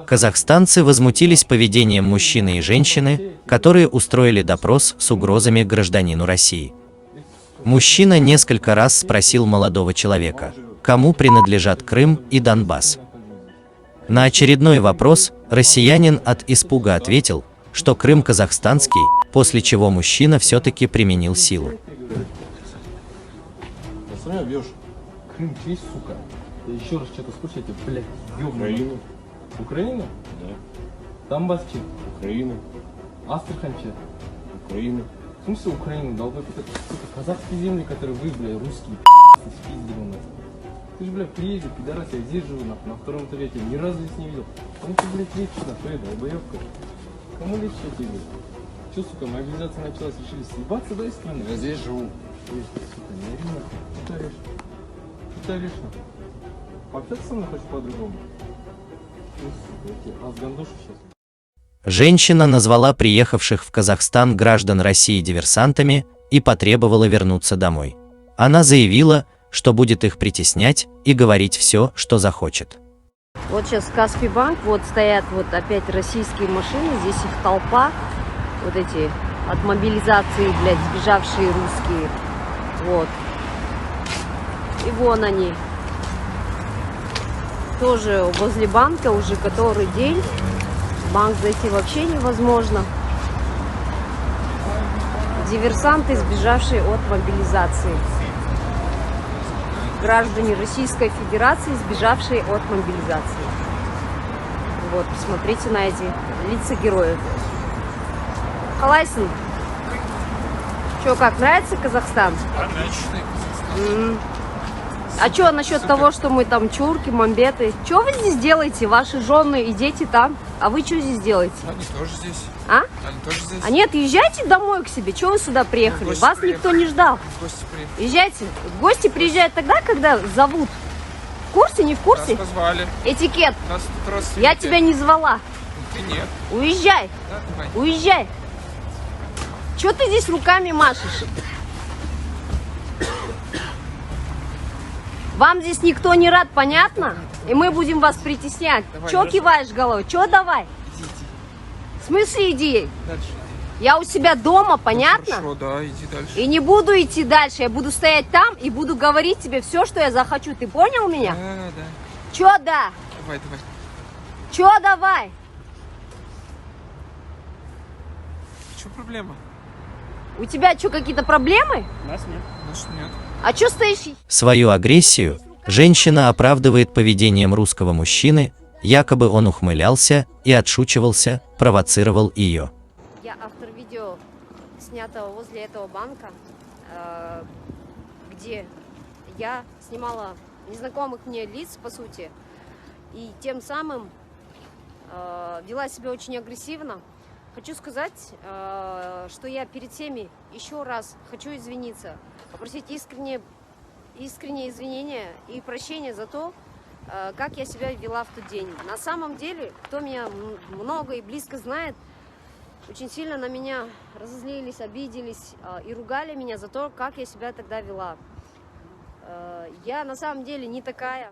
Казахстанцы возмутились поведением мужчины и женщины, которые устроили допрос с угрозами гражданину России. Мужчина несколько раз спросил молодого человека, кому принадлежат Крым и Донбасс. На очередной вопрос россиянин от испуга ответил, что Крым казахстанский, после чего мужчина все-таки применил силу. Крым чей, сука? Я еще раз что-то слышу, я тебе, блядь, ёбну. Украина? Да. Донбасс чей? Украина. Астрахань чей? Украина. В смысле Украина? Долбой, это, сука, казахские земли, которые вы, блядь, русские, спиздили у нас. Ты же, блядь, приезжий, пидорас, я здесь живу, на втором этаже, я тебя ни разу здесь не видел. Кому ты, блядь, лечишь, нахуй, долбоёбка? Кому лечишь я тебе? Че, сука, мобилизация началась, решили съебаться, да, из страны? Я здесь живу. Сука, не ори нахуй, что ты орешь? Что ты орешь нахуй? Пообщаться со мной хочешь по-другому? Ну, сука, я тебя разгандошу сейчас. Женщина назвала приехавших в Казахстан граждан России диверсантами и потребовала вернуться домой. Она заявила, что будет их притеснять и говорить все, что захочет. Вот сейчас Каспий банк, вот стоят вот опять российские машины, здесь их толпа, вот эти от мобилизации, блядь, сбежавшие русские, вот. И вон они, тоже возле банка уже который день, в банк зайти вообще невозможно. Диверсанты, сбежавшие от мобилизации. Граждане Российской Федерации, сбежавшие от мобилизации. Вот, посмотрите на эти лица героев. Халайсын, что, как, нравится Казахстан? Отличный Казахстан. А что насчет того, что мы там чурки, мамбеты? Что вы здесь делаете? Ваши жены и дети там. А вы что здесь делаете? Они тоже здесь. А? Они тоже здесь. А нет, езжайте домой к себе. Чего вы сюда приехали? Вас никто не ждал. В гости приехали. Езжайте. В гости приезжают тогда, когда зовут. В курсе, не в курсе? Нас позвали. Этикет. Нас тут родственники. Я тебя не звала. Ты нет. Уезжай. Да, давай. Уезжай. Чего ты здесь руками машешь? Вам здесь никто не рад, понятно? И мы будем вас притеснять. Давай, Чего киваешь головой? Чего давай? Иди. В смысле иди? Дальше. Я у себя дома, понятно? Хорошо, да, иди дальше. И не буду идти дальше. Я буду стоять там и буду говорить тебе все, что я захочу. Ты понял меня? Да. Чё да? Давай. Чё давай? В чем проблема? У тебя что, какие-то проблемы? Нас нет. А чё стоишь? Свою агрессию женщина оправдывает поведением русского мужчины, якобы он ухмылялся и отшучивался, провоцировал ее. Я автор видео, снятого возле этого банка, где я снимала незнакомых мне лиц, по сути, и тем самым вела себя очень агрессивно. Хочу сказать, что я перед всеми еще раз хочу извиниться, попросить искренние извинения и прощения за то, как я себя вела в тот день. На самом деле, кто меня много и близко знает, очень сильно на меня разозлились, обиделись и ругали меня за то, как я себя тогда вела. Я на самом деле не такая.